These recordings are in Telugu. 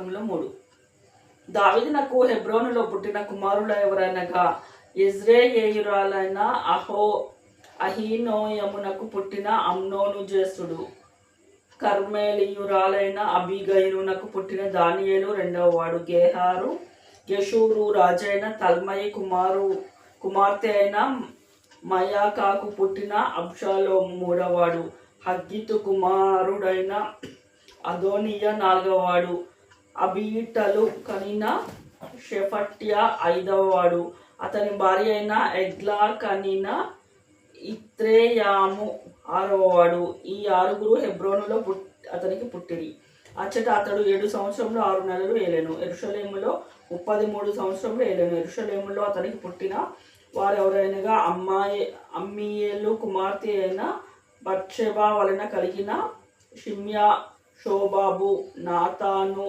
ఆదికాండంలో 3. దావీదునకు హెబ్రోనులో పుట్టిన కుమారులు ఎవరనగా యెజ్రెయేలీయురాలైన అహీనోయమునకు పుట్టిన అమ్నోను జ్యేష్ఠుడు, కర్మెలీయురాలైన అబీగయిలునకు పుట్టిన దానియేలు రెండవవాడు, గెషూరు రాజైన తల్మయి కుమార్తె అయిన మయాకాకు పుట్టిన అబ్షాలోము మూడవవాడు, హగ్గీతు కుమారుడైన అదోనియా నాలుగవవాడు, అబీటలు కనిన షెఫట్యా ఐదవవాడు, అతని భార్య అయిన ఎగ్లా కనిన ఇత్రేయాము ఆరవవాడు. ఈ ఆరుగురు హెబ్రోనులో అతనికి పుట్టిరి. అచ్చట అతడు 7 సంవత్సరములు 6 నెలలు ఏలెను. యెరూషలేములో 33 సంవత్సరములు ఏలెను. యెరూషలేములో అతనికి పుట్టిన వారెవరైనగా అమ్మీయేలు కుమార్తె అయిన బత్షెబా వలన కలిగిన షిమ్యా, షోబాబు, నాతాను,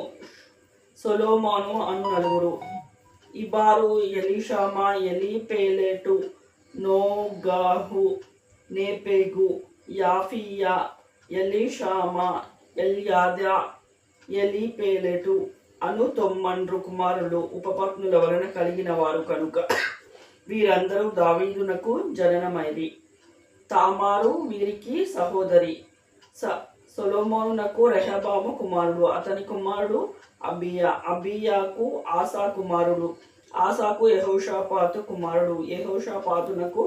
సొలొమోను అను నలుగురు. Ibhar, Elishama, Eliphelet, Nogah, Nepheg, Japhia, Elishama, Eliada, Eliphelet అను 9 కుమారులు ఉపపత్నుల వలన కలిగిన వారు కనుక వీరందరూ దావీదునకు జననమైరి. తామారు వీరికి సహోదరి. సొలొమోనునకు రెహబాము కుమారుడు. అతని కుమారుడు అబియాకు ఆసా కుమారుడు. ఆసాకు యెహోషాపాతు కుమారుడు. యెహోషాపాతునకు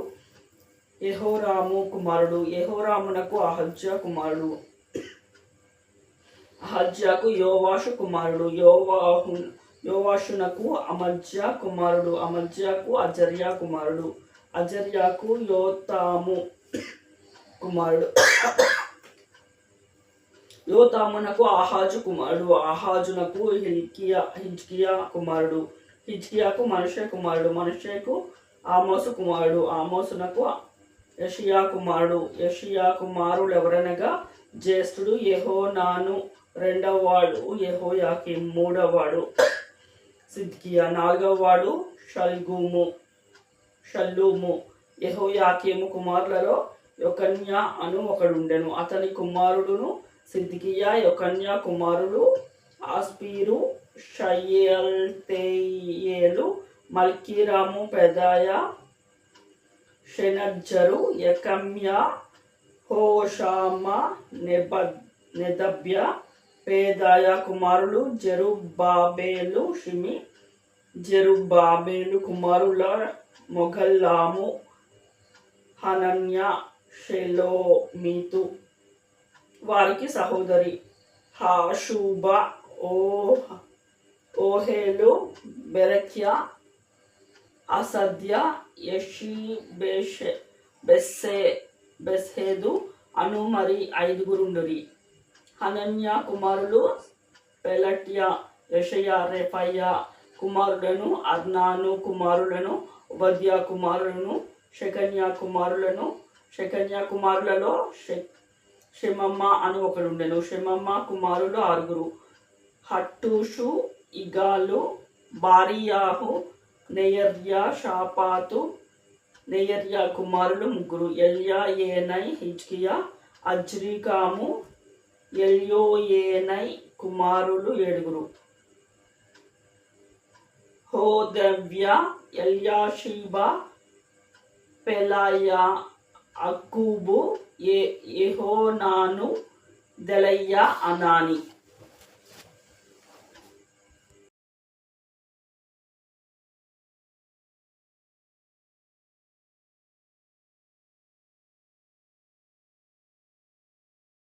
యెహోరాము కుమారుడు. యెహోరామునకు అహజ్యా కుమారుడు. అహజ్యాకు యోవాషు కుమారుడు. యోవాషునకు అమజ్యా కుమారుడు. అమజ్యాకు అజర్యా కుమారుడు. అజర్యాకు యోతాము కుమారుడు. యోతామునకు ఆహాజు కుమారుడు. ఆహాజునకు హిజ్కియా కుమారుడు. హిజ్కియాకు మనష్షే కుమారుడు. మనష్షేకు ఆమోసు కుమారుడు. ఆమోసునకు యెషయా కుమారుడు. యెషయా కుమారులు ఎవరనగా జ్యేష్ఠుడు యెహోనాను రెండవవాడు, యెహోయాకీము మూడవవాడు, సిద్కియా నాలుగవవాడు, షల్లూము. యెహోయాకీము కుమారులలో యొకన్యా అను ఒకడుండెను. అతని కుమారుడును సిద్కియా. యొకన్యా కుమారులు ఆస్పీరు, షయల్తీయేలు, మల్కీరాము, పెదాయా, షెనజ్జరు, యెకమ్యా, హోషామా, నెదబ్యా. పేదాయా కుమారులు జెరుబ్బాబెలు, షిమి. జెరుబ్బాబెలు కుమారుల మొగల్లాము, హనన్యా, షెలోమీతు. వారికి సహోదరి హాషూబా, ఓహేలు, బెరక్యా, అసద్యా, బెస్హేదు అను మరి 5 హనన్యా కుమారులు పెలట్యా, యెషయా, రెఫాయా కుమారులను, అర్నాను కుమారులను, ఉబద్యా కుమారులను, షెకన్యా కుమారులను. షెకన్యా కుమారులలో షెమమ్మ అని ఒకడుండెను. షెమమ్మ కుమారులు 6. హట్టూషు, ఇగాలు, బారియాహు, నెయర్యా, షాపాతు. నెయర్యా కుమారులు 3. ఎల్యాయేనై, హిజ్కియా, అజ్రికాము. ఎల్యోయేనై కుమారులు 7. హోదవ్యా, ఎల్యాషీబా, పెలాయా, అక్కూబు, యెహోనాను, దెలయ్యా, అనాని.